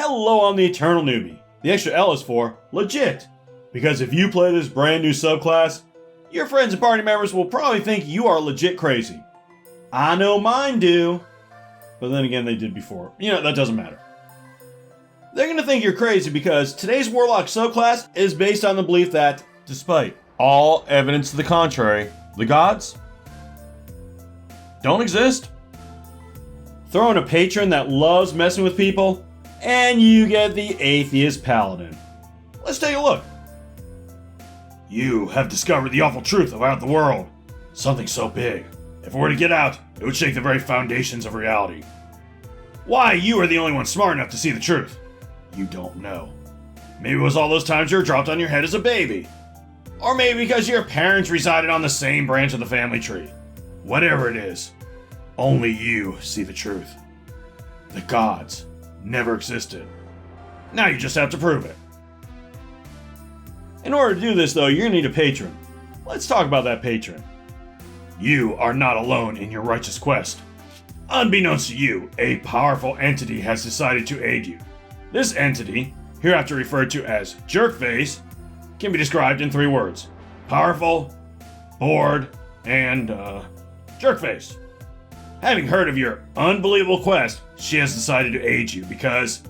Hello, I'm the Eternal Newbie. The extra L is for legit. Because if you play this brand new subclass, your friends and party members will probably think you are legit crazy. I know mine do. But then again, they did before. That doesn't matter. They're going to think you're crazy because today's Warlock subclass is based on the belief that, despite all evidence to the contrary, the gods don't exist. Throw in a patron that loves messing with people, and you get the Atheist Paladin. Let's take a look. You have discovered the awful truth about the world. Something so big. If it were to get out, it would shake the very foundations of reality. Why, you are the only one smart enough to see the truth. You don't know. Maybe it was all those times you were dropped on your head as a baby. Or maybe because your parents resided on the same branch of the family tree. Whatever it is, only you see the truth. The gods never existed. Now you just have to prove it. In order to do this though, you're gonna need a patron. Let's talk about that patron. You are not alone in your righteous quest. Unbeknownst to you, a powerful entity has decided to aid you. This entity, hereafter referred to as Jerkface, can be described in 3 words. Powerful, bored, and, Jerkface. Having heard of your unbelievable quest, she has decided to aid you because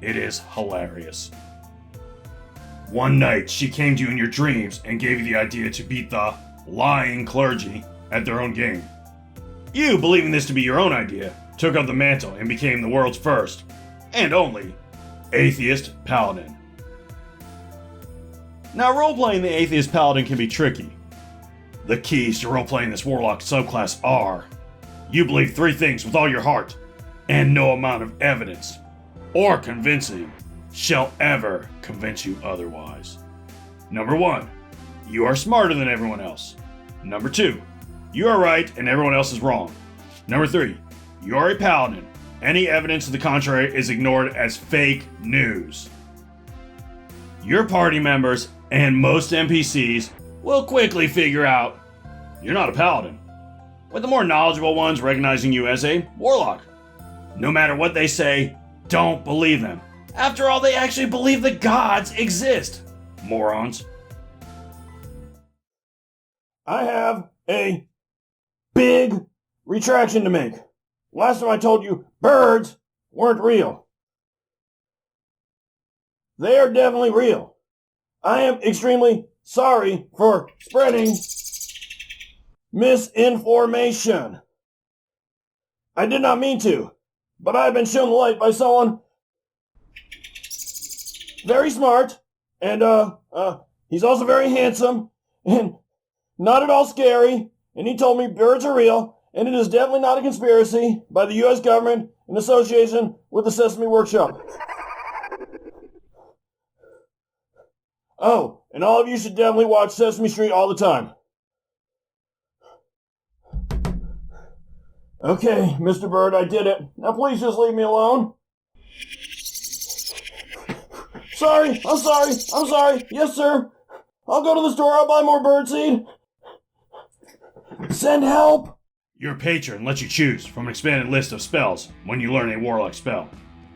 it is hilarious. One night, she came to you in your dreams and gave you the idea to beat the lying clergy at their own game. You, believing this to be your own idea, took up the mantle and became the world's first, and only, Atheist Paladin. Now, roleplaying the Atheist Paladin can be tricky. The keys to roleplaying this Warlock subclass are: you believe 3 things with all your heart, and no amount of evidence or convincing shall ever convince you otherwise. Number 1, you are smarter than everyone else. Number 2, you are right and everyone else is wrong. Number 3, you are a paladin. Any evidence to the contrary is ignored as fake news. Your party members and most NPCs will quickly figure out you're not a paladin, with the more knowledgeable ones recognizing you as a warlock. No matter what they say, don't believe them. After all, they actually believe the gods exist. Morons. I have a big retraction to make. Last time I told you birds weren't real. They are definitely real. I am extremely sorry for spreading misinformation. I did not mean to, but I have been shown the light by someone very smart, and he's also very handsome, and not at all scary, and he told me birds are real, and it is definitely not a conspiracy by the U.S. government in association with the Sesame Workshop. Oh, and all of you should definitely watch Sesame Street all the time. Okay, Mr. Bird, I did it. Now please just leave me alone. I'm sorry. Yes, sir. I'll go to the store, I'll buy more birdseed. Send help. Your patron lets you choose from an expanded list of spells when you learn a Warlock spell.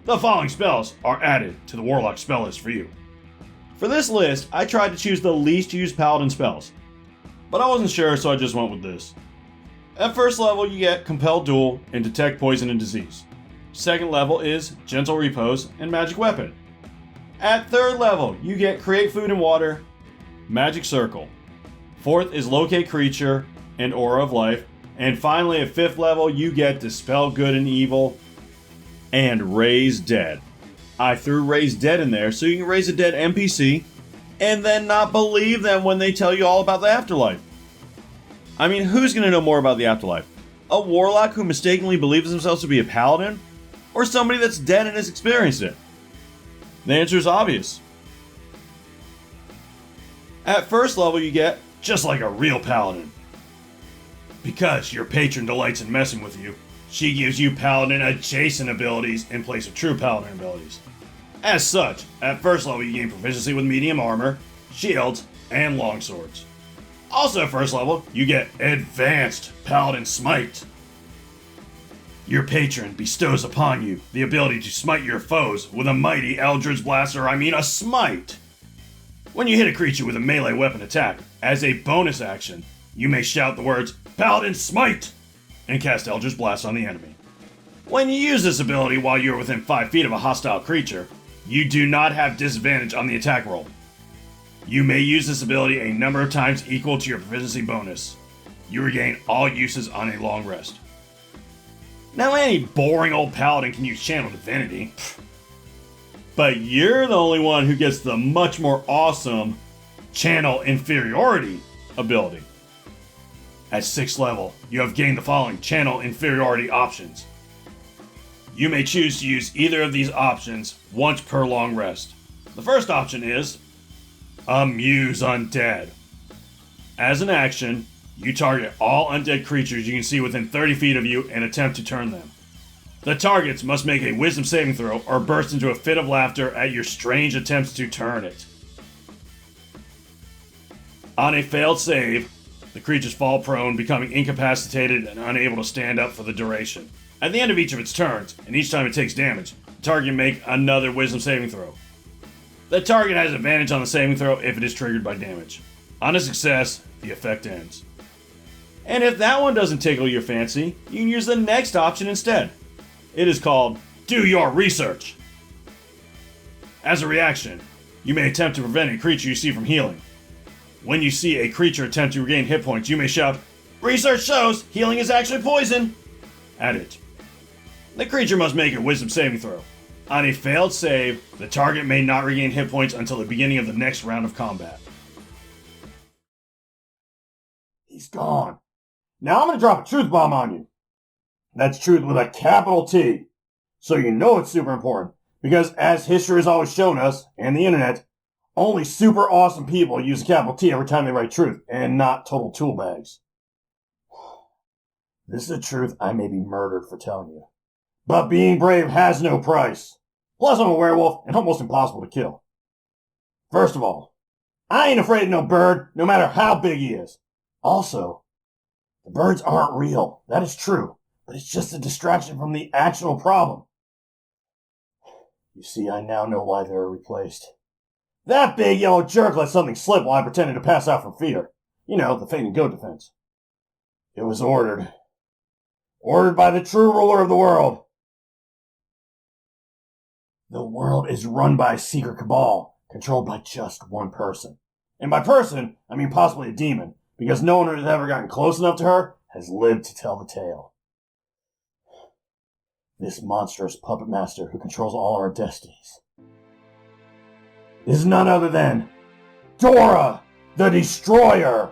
The following spells are added to the Warlock spell list for you. For this list, I tried to choose the least used Paladin spells, but I wasn't sure, so I just went with this. At first level, you get Compel Duel and Detect Poison and Disease. Second level is Gentle Repose and Magic Weapon. At third level, you get Create Food and Water, Magic Circle. Fourth is Locate Creature and Aura of Life. And finally, at 5th level, you get Dispel Good and Evil and Raise Dead. I threw Raise Dead in there so you can raise a dead NPC and then not believe them when they tell you all about the afterlife. I mean, who's going to know more about the afterlife? A warlock who mistakenly believes themselves to be a paladin? Or somebody that's dead and has experienced it? The answer is obvious. At first level, you get Just Like a Real Paladin. Because your patron delights in messing with you, she gives you paladin adjacent abilities in place of true paladin abilities. As such, at first level you gain proficiency with medium armor, shields, and longswords. Also at first level, you get Advanced Paladin Smite. Your patron bestows upon you the ability to smite your foes with a mighty Eldritch Blast, or a smite. When you hit a creature with a melee weapon attack, as a bonus action, you may shout the words, Paladin Smite! And cast Eldritch Blast on the enemy. When you use this ability while you are within 5 feet of a hostile creature, you do not have disadvantage on the attack roll. You may use this ability a number of times equal to your proficiency bonus. You regain all uses on a long rest. Now any boring old paladin can use Channel Divinity. But you're the only one who gets the much more awesome Channel Inferiority ability. At 6th level, you have gained the following Channel Inferiority options. You may choose to use either of these options once per long rest. The first option is Amuse Undead. As an action, you target all undead creatures you can see within 30 feet of you and attempt to turn them. The targets must make a wisdom saving throw or burst into a fit of laughter at your strange attempts to turn it. On a failed save, the creatures fall prone, becoming incapacitated and unable to stand up for the duration. At the end of each of its turns, and each time it takes damage, the target make another wisdom saving throw. The target has advantage on the saving throw if it is triggered by damage. On a success, the effect ends. And if that one doesn't tickle your fancy, you can use the next option instead. It is called Do Your Research. As a reaction, you may attempt to prevent a creature you see from healing. When you see a creature attempt to regain hit points, you may shout, Research shows healing is actually poison! At it. The creature must make a wisdom saving throw. On a failed save, the target may not regain hit points until the beginning of the next round of combat. He's gone. Now I'm gonna drop a truth bomb on you. That's truth with a capital T. So you know it's super important. Because as history has always shown us, and the internet, only super awesome people use a capital T every time they write truth, and not total tool bags. This is a truth I may be murdered for telling you. But being brave has no price. Plus I'm a werewolf and almost impossible to kill. First of all, I ain't afraid of no bird, no matter how big he is. Also, the birds aren't real. That is true. But it's just a distraction from the actual problem. You see, I now know why they were replaced. That big yellow jerk let something slip while I pretended to pass out from fear. You know, the fainting goat defense. It was ordered. Ordered by the true ruler of the world. The world is run by a secret cabal, controlled by just one person. And by person, I mean possibly a demon, because no one who has ever gotten close enough to her has lived to tell the tale. This monstrous puppet master who controls all our destinies is none other than Dora the Destroyer!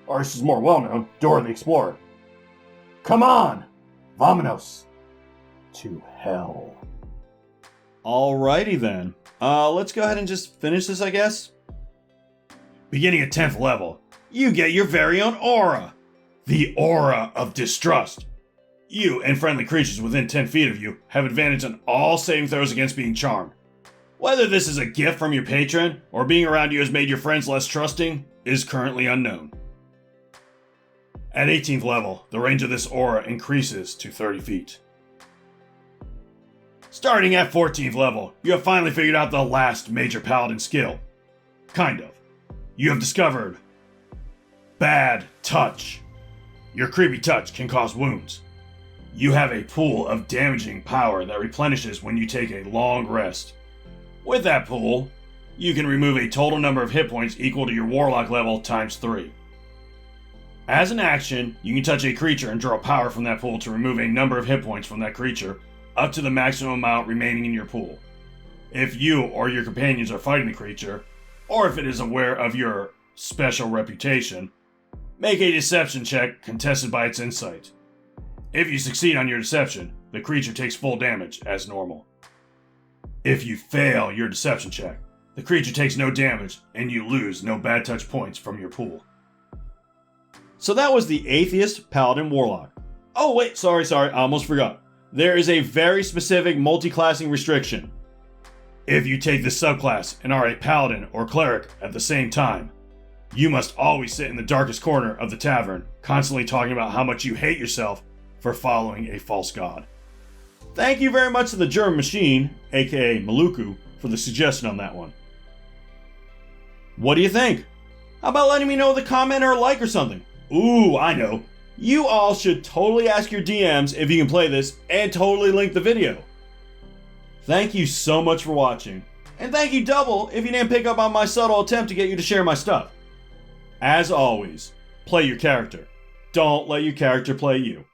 Or she's more well-known, Dora the Explorer. Come on! Vamonos to hell. Alrighty then. Let's go ahead and just finish this, I guess. Beginning at 10th level, you get your very own aura. The Aura of Distrust. You and friendly creatures within 10 feet of you have advantage on all saving throws against being charmed. Whether this is a gift from your patron, or being around you has made your friends less trusting, is currently unknown. At 18th level, the range of this aura increases to 30 feet. Starting at 14th level, you have finally figured out the last major paladin skill. Kind of. You have discovered Bad Touch. Your creepy touch can cause wounds. You have a pool of damaging power that replenishes when you take a long rest. With that pool, you can remove a total number of hit points equal to your Warlock level times 3. As an action, you can touch a creature and draw power from that pool to remove a number of hit points from that creature, up to the maximum amount remaining in your pool. If you or your companions are fighting the creature, or if it is aware of your special reputation, make a deception check contested by its insight. If you succeed on your deception, the creature takes full damage as normal. If you fail your deception check, the creature takes no damage and you lose no bad touch points from your pool. So that was the Atheist Paladin Warlock. Oh wait, sorry, I almost forgot. There is a very specific multi-classing restriction. If you take this subclass and are a paladin or cleric at the same time, you must always sit in the darkest corner of the tavern, constantly talking about how much you hate yourself for following a false god. Thank you very much to the German Machine, aka Maluku, for the suggestion on that one. What do you think? How about letting me know with a comment or a like or something? Ooh, I know. You all should totally ask your DMs if you can play this and totally link the video. Thank you so much for watching. And thank you double if you didn't pick up on my subtle attempt to get you to share my stuff. As always, play your character. Don't let your character play you.